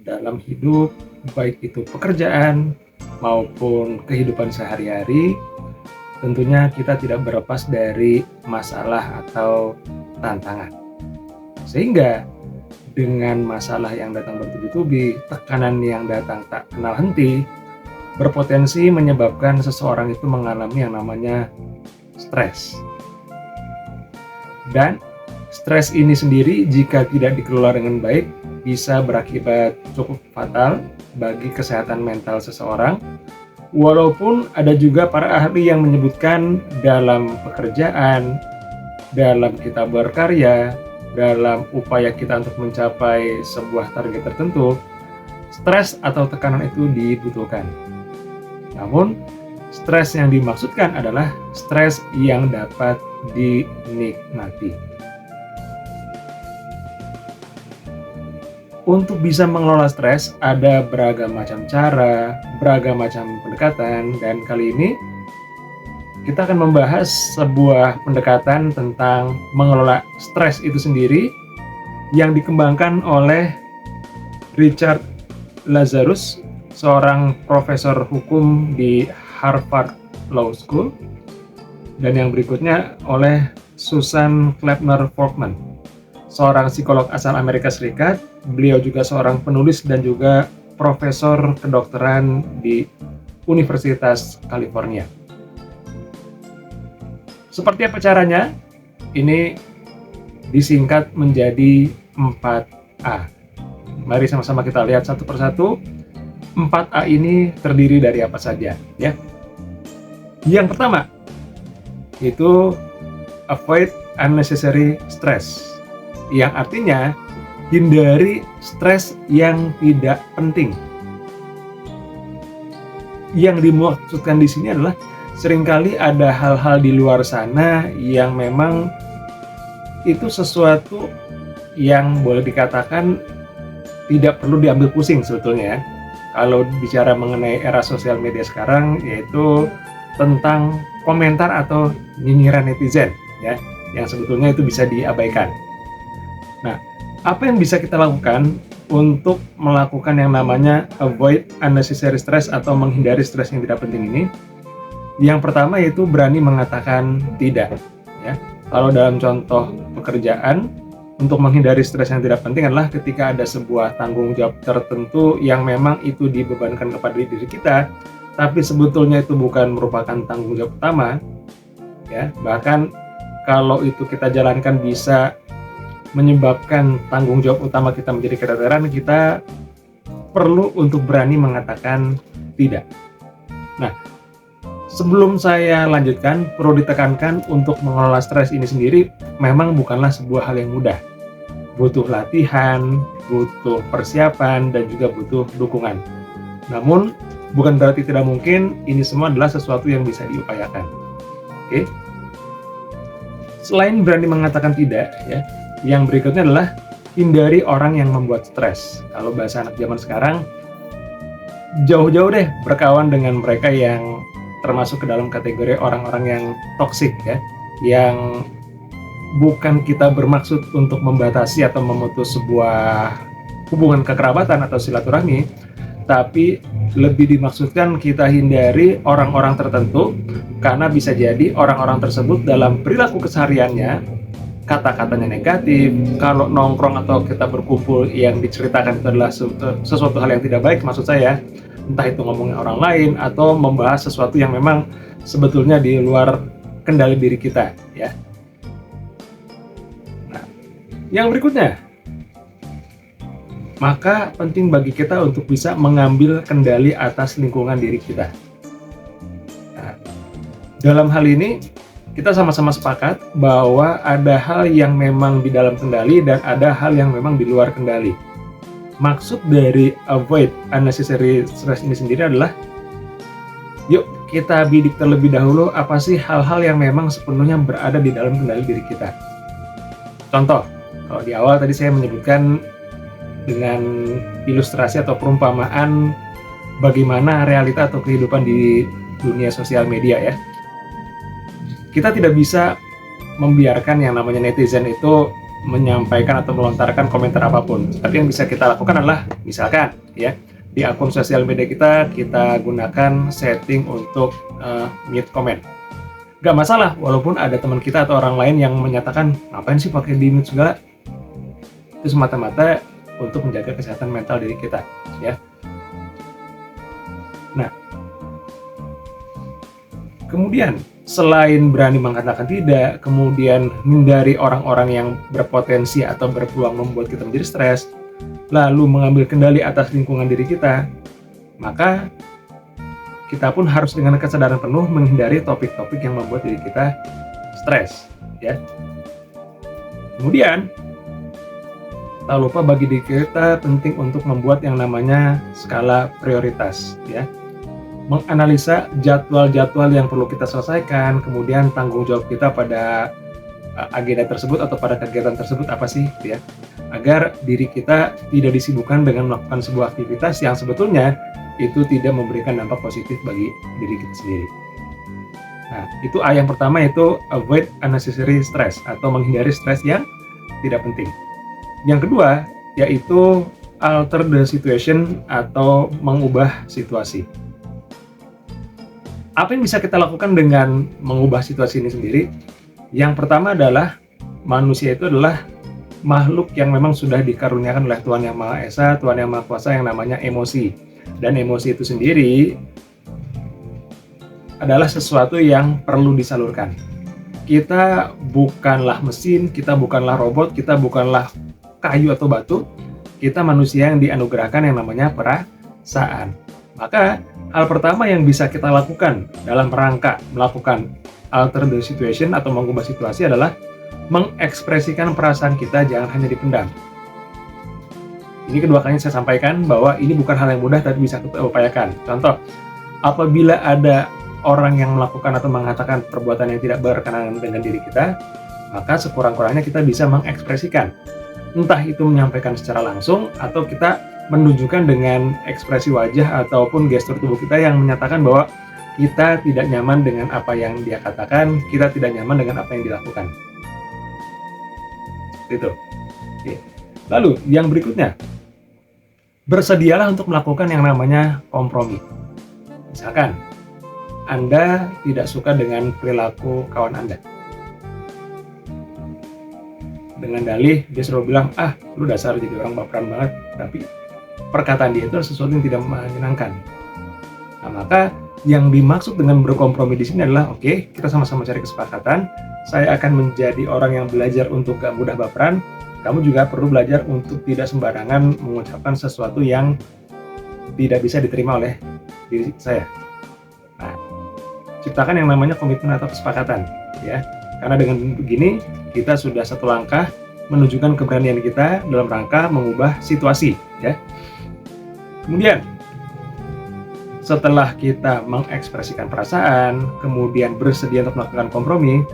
dalam hidup, baik itu pekerjaan maupun kehidupan sehari-hari, tentunya kita tidak berlepas dari masalah atau tantangan. Sehingga dengan masalah yang datang bertubi-tubi, tekanan yang datang tak kenal henti, berpotensi menyebabkan seseorang itu mengalami yang namanya stres. Dan stres ini sendiri jika tidak dikelola dengan baik bisa berakibat cukup fatal bagi kesehatan mental seseorang. Walaupun ada juga para ahli yang menyebutkan dalam pekerjaan, dalam kita berkarya, dalam upaya kita untuk mencapai sebuah target tertentu, stres atau tekanan itu dibutuhkan. Namun, stres yang dimaksudkan adalah stres yang dapat dinikmati. Untuk bisa mengelola stres, ada beragam macam cara, beragam macam pendekatan, dan kali ini kita akan membahas sebuah pendekatan tentang mengelola stres itu sendiri yang dikembangkan oleh Richard Lazarus, seorang profesor hukum di Harvard Law School, dan yang berikutnya oleh Susan Kleppner-Folkman, seorang psikolog asal Amerika Serikat. Beliau juga seorang penulis dan juga profesor kedokteran di Universitas California. Seperti apa caranya? Ini disingkat menjadi 4A. Mari sama-sama kita lihat satu persatu. 4A ini terdiri dari apa saja, ya. Yang pertama, itu avoid unnecessary stress, yang artinya hindari stres yang tidak penting. Yang dimaksudkan di sini adalah seringkali ada hal-hal di luar sana yang memang itu sesuatu yang boleh dikatakan tidak perlu diambil pusing sebetulnya. Kalau bicara mengenai era sosial media sekarang, yaitu tentang komentar atau nyinyiran netizen, ya, yang sebetulnya itu bisa diabaikan. Nah, apa yang bisa kita lakukan untuk melakukan yang namanya avoid unnecessary stress atau menghindari stres yang tidak penting ini? Yang pertama yaitu berani mengatakan tidak, ya. Kalau dalam contoh pekerjaan, untuk menghindari stres yang tidak penting adalah ketika ada sebuah tanggung jawab tertentu yang memang itu dibebankan kepada diri kita, tapi sebetulnya itu bukan merupakan tanggung jawab utama, ya. Bahkan kalau itu kita jalankan bisa menyebabkan tanggung jawab utama kita menjadi keteteran, kita perlu untuk berani mengatakan tidak. Nah, sebelum saya lanjutkan, perlu ditekankan untuk mengelola stres ini sendiri memang bukanlah sebuah hal yang mudah. Butuh latihan, butuh persiapan, dan juga butuh dukungan. Namun, bukan berarti tidak mungkin, ini semua adalah sesuatu yang bisa diupayakan. Oke? Selain berani mengatakan tidak, ya, yang berikutnya adalah hindari orang yang membuat stres. Kalau bahasa anak zaman sekarang, jauh-jauh deh berkawan dengan mereka yang termasuk ke dalam kategori orang-orang yang toksik, ya, yang bukan kita bermaksud untuk membatasi atau memutus sebuah hubungan kekerabatan atau silaturahmi, tapi lebih dimaksudkan kita hindari orang-orang tertentu karena bisa jadi orang-orang tersebut dalam perilaku kesehariannya, kata-katanya negatif. Kalau nongkrong atau kita berkumpul yang diceritakan itu adalah sesuatu hal yang tidak baik, maksud saya, entah itu ngomongin orang lain atau membahas sesuatu yang memang sebetulnya di luar kendali diri kita, ya. Nah, yang berikutnya, maka penting bagi kita untuk bisa mengambil kendali atas lingkungan diri kita. Nah, dalam hal ini kita sama-sama sepakat bahwa ada hal yang memang di dalam kendali dan ada hal yang memang di luar kendali. Maksud dari avoid unnecessary stress ini sendiri adalah, yuk kita bidik terlebih dahulu apa sih hal-hal yang memang sepenuhnya berada di dalam kendali diri kita. Contoh, kalau di awal tadi saya menyebutkan dengan ilustrasi atau perumpamaan bagaimana realita atau kehidupan di dunia sosial media, ya. Kita tidak bisa membiarkan yang namanya netizen itu menyampaikan atau melontarkan komentar apapun. Tapi yang bisa kita lakukan adalah misalkan ya di akun sosial media kita gunakan setting untuk mute comment. Gak masalah walaupun ada teman kita atau orang lain yang menyatakan ngapain sih pakai di mute segala. Itu semata-mata untuk menjaga kesehatan mental diri kita ya. Nah, kemudian selain berani mengatakan tidak, kemudian hindari orang-orang yang berpotensi atau berpeluang membuat kita menjadi stres, lalu mengambil kendali atas lingkungan diri kita, maka kita pun harus dengan kesadaran penuh menghindari topik-topik yang membuat diri kita stres ya. Kemudian tak lupa bagi diri kita penting untuk membuat yang namanya skala prioritas ya. Menganalisa jadwal-jadwal yang perlu kita selesaikan, kemudian tanggung jawab kita pada agenda tersebut atau pada kegiatan tersebut apa sih ya. Agar diri kita tidak disibukkan dengan melakukan sebuah aktivitas yang sebetulnya itu tidak memberikan dampak positif bagi diri kita sendiri. Nah, itu A yang pertama, itu avoid unnecessary stress atau menghindari stres yang tidak penting. Yang kedua, yaitu alter the situation atau mengubah situasi. Apa yang bisa kita lakukan dengan mengubah situasi ini sendiri? Yang pertama adalah manusia itu adalah makhluk yang memang sudah dikaruniakan oleh Tuhan Yang Maha Esa, Tuhan Yang Maha Kuasa yang namanya emosi. Dan emosi itu sendiri adalah sesuatu yang perlu disalurkan. Kita bukanlah mesin, kita bukanlah robot, kita bukanlah kayu atau batu, kita manusia yang dianugerahkan yang namanya perasaan. Maka hal pertama yang bisa kita lakukan dalam rangka melakukan alter the situation atau mengubah situasi adalah mengekspresikan perasaan kita, jangan hanya dipendam. Ini kedua kalinya saya sampaikan bahwa ini bukan hal yang mudah tapi bisa kita upayakan. Contoh, apabila ada orang yang melakukan atau mengatakan perbuatan yang tidak berkenan dengan diri kita, maka sekurang-kurangnya kita bisa mengekspresikan. Entah itu menyampaikan secara langsung atau kita menunjukkan dengan ekspresi wajah ataupun gestur tubuh kita yang menyatakan bahwa kita tidak nyaman dengan apa yang dia katakan, kita tidak nyaman dengan apa yang dilakukan. Itu. Oke. Lalu yang berikutnya, bersedialah untuk melakukan yang namanya kompromi. Misalkan Anda tidak suka dengan perilaku kawan Anda. Dengan dalih dia selalu bilang, lu dasar jadi orang baperan banget, tapi perkataan dia itu sesuatu yang tidak menyenangkan. Nah, maka yang dimaksud dengan berkompromi di sini adalah, oke, kita sama-sama cari kesepakatan. Saya akan menjadi orang yang belajar untuk gak mudah baperan. Kamu juga perlu belajar untuk tidak sembarangan mengucapkan sesuatu yang tidak bisa diterima oleh diri saya. Nah, ciptakan yang namanya komitmen atau kesepakatan, ya. Karena dengan begini kita sudah satu langkah menunjukkan keberanian kita dalam rangka mengubah situasi, ya. Kemudian setelah kita mengekspresikan perasaan, kemudian bersedia untuk melakukan kompromi,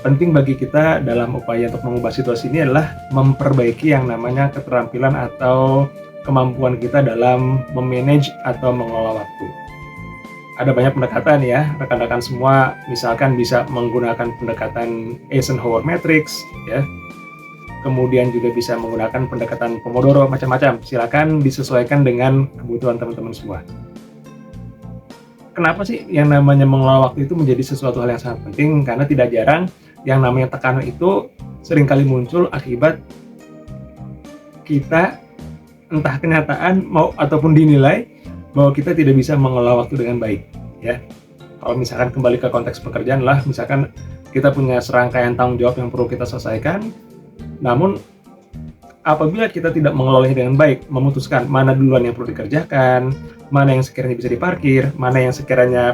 penting bagi kita dalam upaya untuk mengubah situasi ini adalah memperbaiki yang namanya keterampilan atau kemampuan kita dalam memanage atau mengelola waktu. Ada banyak pendekatan ya, rekan-rekan semua misalkan bisa menggunakan pendekatan Eisenhower Matrix ya. Kemudian juga bisa menggunakan pendekatan Pomodoro, macam-macam. Silakan disesuaikan dengan kebutuhan teman-teman semua. Kenapa sih yang namanya mengelola waktu itu menjadi sesuatu hal yang sangat penting? Karena tidak jarang yang namanya tekanan itu seringkali muncul akibat kita entah kenyataan mau ataupun dinilai bahwa kita tidak bisa mengelola waktu dengan baik, ya. Kalau misalkan kembali ke konteks pekerjaan lah, misalkan kita punya serangkaian tanggung jawab yang perlu kita selesaikan, namun apabila kita tidak mengelolanya dengan baik, memutuskan mana duluan yang perlu dikerjakan, mana yang sekiranya bisa diparkir, mana yang sekiranya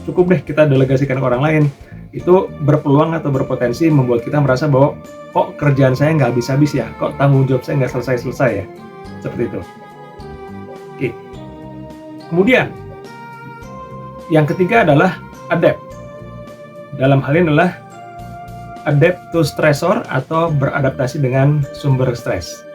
cukup deh kita delegasikan ke orang lain, itu berpeluang atau berpotensi membuat kita merasa bahwa kok kerjaan saya nggak habis-habis ya, kok tanggung jawab saya nggak selesai-selesai ya, seperti itu. Oke. Kemudian, yang ketiga adalah adapt. Dalam hal ini adalah adapt to stressor atau beradaptasi dengan sumber stres.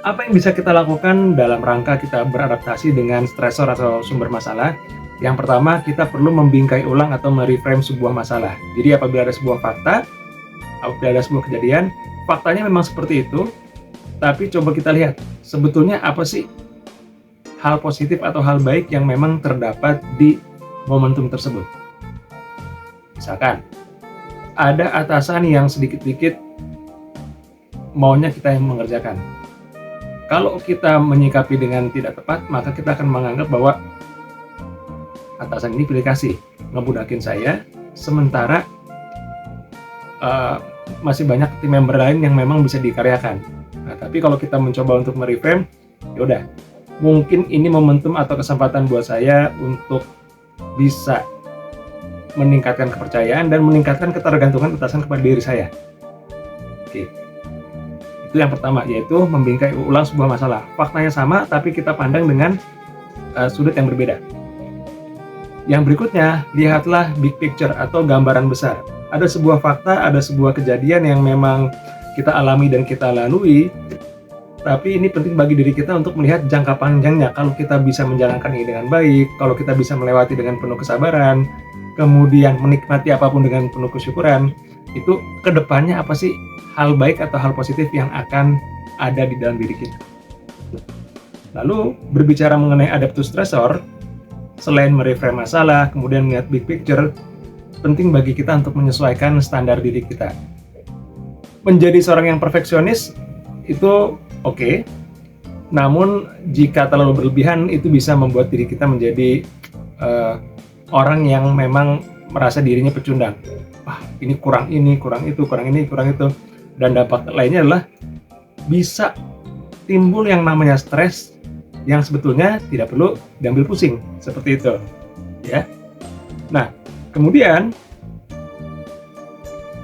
Apa yang bisa kita lakukan dalam rangka kita beradaptasi dengan stresor atau sumber masalah? Yang pertama, kita perlu membingkai ulang atau mereframe sebuah masalah. Jadi apabila ada sebuah fakta, apabila ada sebuah kejadian, faktanya memang seperti itu, tapi coba kita lihat sebetulnya apa sih hal positif atau hal baik yang memang terdapat di momentum tersebut. Misalkan ada atasan yang sedikit-sedikit maunya kita yang mengerjakan. Kalau kita menyikapi dengan tidak tepat, maka kita akan menganggap bahwa atasan ini pilih kasih, ngebudakin saya, sementara masih banyak tim member lain yang memang bisa dikaryakan. Nah, tapi kalau kita mencoba untuk mereframe, yaudah, mungkin ini momentum atau kesempatan buat saya untuk bisa meningkatkan kepercayaan dan meningkatkan ketergantungan atasan kepada diri saya. Oke. Itu yang pertama, yaitu membingkai ulang sebuah masalah. Faktanya sama, tapi kita pandang dengan sudut yang berbeda. Yang berikutnya, lihatlah big picture atau gambaran besar. Ada sebuah fakta, ada sebuah kejadian yang memang kita alami dan kita lalui, tapi ini penting bagi diri kita untuk melihat jangka panjangnya. Kalau kita bisa menjalankan ini dengan baik, kalau kita bisa melewati dengan penuh kesabaran, kemudian menikmati apapun dengan penuh kesyukuran, itu kedepannya apa sih hal baik atau hal positif yang akan ada di dalam diri kita. Lalu berbicara mengenai adaptive stressor, selain mereframe masalah, kemudian melihat big picture, penting bagi kita untuk menyesuaikan standar diri kita. Menjadi seorang yang perfeksionis itu oke, namun jika terlalu berlebihan itu bisa membuat diri kita menjadi orang yang memang merasa dirinya pecundang. Wah, ini, kurang ini, kurang itu. Dan dampak lainnya adalah bisa timbul yang namanya stres yang sebetulnya tidak perlu diambil pusing, seperti itu, ya. Nah, kemudian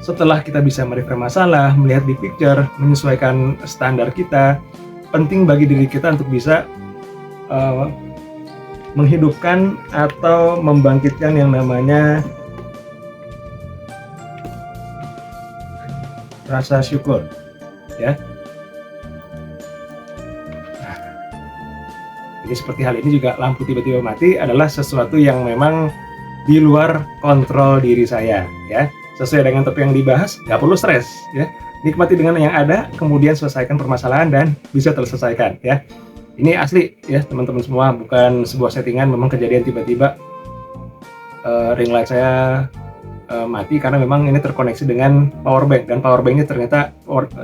setelah kita bisa mereframe masalah, melihat big picture, menyesuaikan standar kita, penting bagi diri kita untuk bisa menghidupkan atau membangkitkan yang namanya rasa syukur, ya. Nah, jadi seperti hal ini juga, lampu tiba-tiba mati adalah sesuatu yang memang di luar kontrol diri saya, ya. Sesuai dengan topik yang dibahas, nggak perlu stres, ya. Nikmati dengan yang ada, kemudian selesaikan permasalahan dan bisa terselesaikan, ya. Ini asli, ya, teman-teman semua, bukan sebuah settingan. Memang kejadian tiba-tiba ring light saya mati karena memang ini terkoneksi dengan power bank, dan power banknya ternyata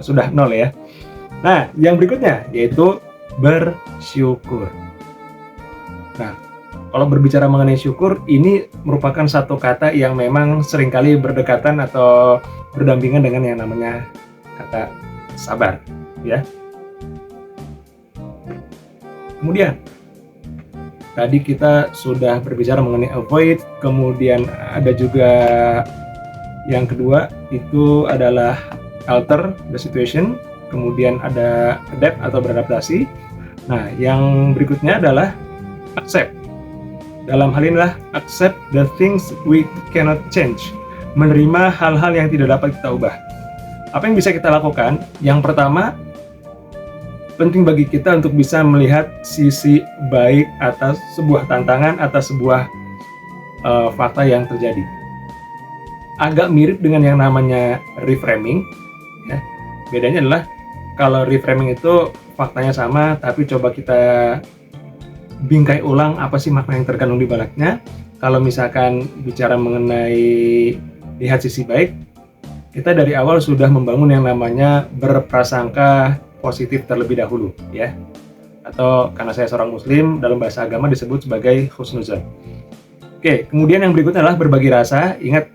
sudah nol, ya. Nah, yang berikutnya yaitu bersyukur. Nah, kalau berbicara mengenai syukur, ini merupakan satu kata yang memang seringkali berdekatan atau berdampingan dengan yang namanya kata sabar, ya. Kemudian tadi kita sudah berbicara mengenai avoid, kemudian ada juga yang kedua itu adalah alter the situation, kemudian ada adapt atau beradaptasi. Nah, yang berikutnya adalah accept. Dalam hal inilah accept the things we cannot change, menerima hal-hal yang tidak dapat kita ubah. Apa yang bisa kita lakukan? Yang pertama, penting bagi kita untuk bisa melihat sisi baik atas sebuah tantangan, atas sebuah fakta yang terjadi. Agak mirip dengan yang namanya reframing, ya. Bedanya adalah kalau reframing itu faktanya sama, tapi coba kita bingkai ulang apa sih makna yang terkandung di baliknya. Kalau misalkan bicara mengenai lihat sisi baik, kita dari awal sudah membangun yang namanya berprasangka positif terlebih dahulu, ya. Atau karena saya seorang muslim, dalam bahasa agama disebut sebagai husnuzon. Oke, kemudian yang berikutnya adalah berbagi rasa. Ingat,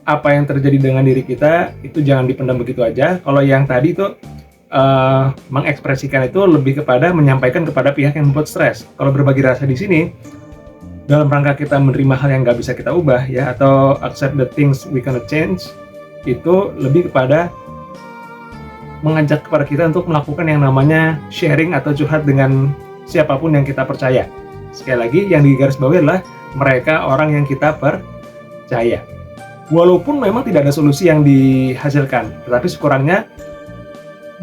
apa yang terjadi dengan diri kita itu jangan dipendam begitu aja. Kalau yang tadi itu mengekspresikan itu lebih kepada menyampaikan kepada pihak yang membuat stres. Kalau berbagi rasa di sini dalam rangka kita menerima hal yang nggak bisa kita ubah, ya, atau accept the things we cannot change, itu lebih kepada mengajak kepada kita untuk melakukan yang namanya sharing atau curhat dengan siapapun yang kita percaya. Sekali lagi, yang digarisbawahi adalah mereka orang yang kita percaya. Walaupun memang tidak ada solusi yang dihasilkan, tetapi sekurangnya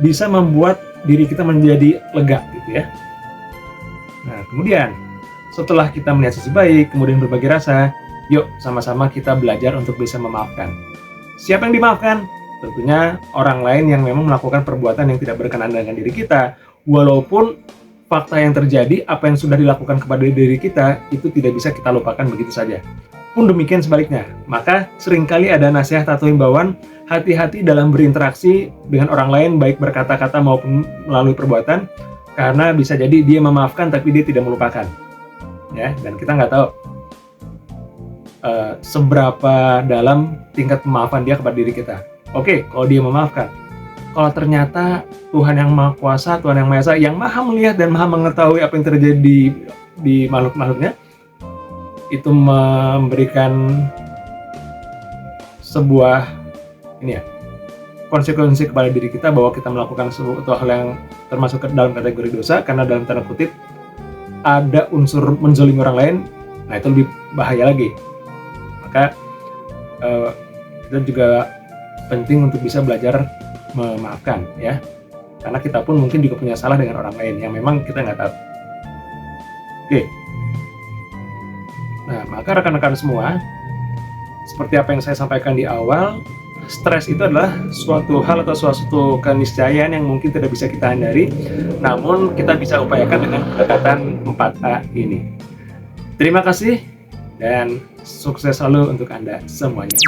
bisa membuat diri kita menjadi lega, gitu, ya. Nah, kemudian setelah kita melihat sisi baik, kemudian berbagi rasa, yuk sama-sama kita belajar untuk bisa memaafkan. Siapa yang dimaafkan? tentunya orang lain yang memang melakukan perbuatan yang tidak berkenan dengan diri kita, walaupun fakta yang terjadi, apa yang sudah dilakukan kepada diri kita, itu tidak bisa kita lupakan begitu saja. Pun demikian sebaliknya, maka seringkali ada nasihat atau himbauan, hati-hati dalam berinteraksi dengan orang lain, baik berkata-kata maupun melalui perbuatan, karena bisa jadi dia memaafkan tapi dia tidak melupakan. Ya, dan kita nggak tahu seberapa dalam tingkat pemaafan dia kepada diri kita. Oke, kalau dia memaafkan. Kalau ternyata Tuhan yang Maha Kuasa, Tuhan yang Maha Esa, yang Maha melihat dan Maha mengetahui apa yang terjadi di makhluk-makhluknya, itu memberikan sebuah konsekuensi kepada diri kita bahwa kita melakukan sesuatu hal yang termasuk dalam kategori dosa, karena dalam tanda kutip ada unsur menzalimi orang lain. Nah, itu lebih bahaya lagi. Maka kita juga penting untuk bisa belajar memaafkan, ya, karena kita pun mungkin juga punya salah dengan orang lain yang memang kita nggak tahu. Oke. Nah, maka rekan-rekan semua, seperti apa yang saya sampaikan di awal, stres itu adalah suatu hal atau suatu keniscayaan yang mungkin tidak bisa kita hindari, namun kita bisa upayakan dengan pendekatan 4A ini. Terima kasih dan sukses selalu untuk Anda semuanya.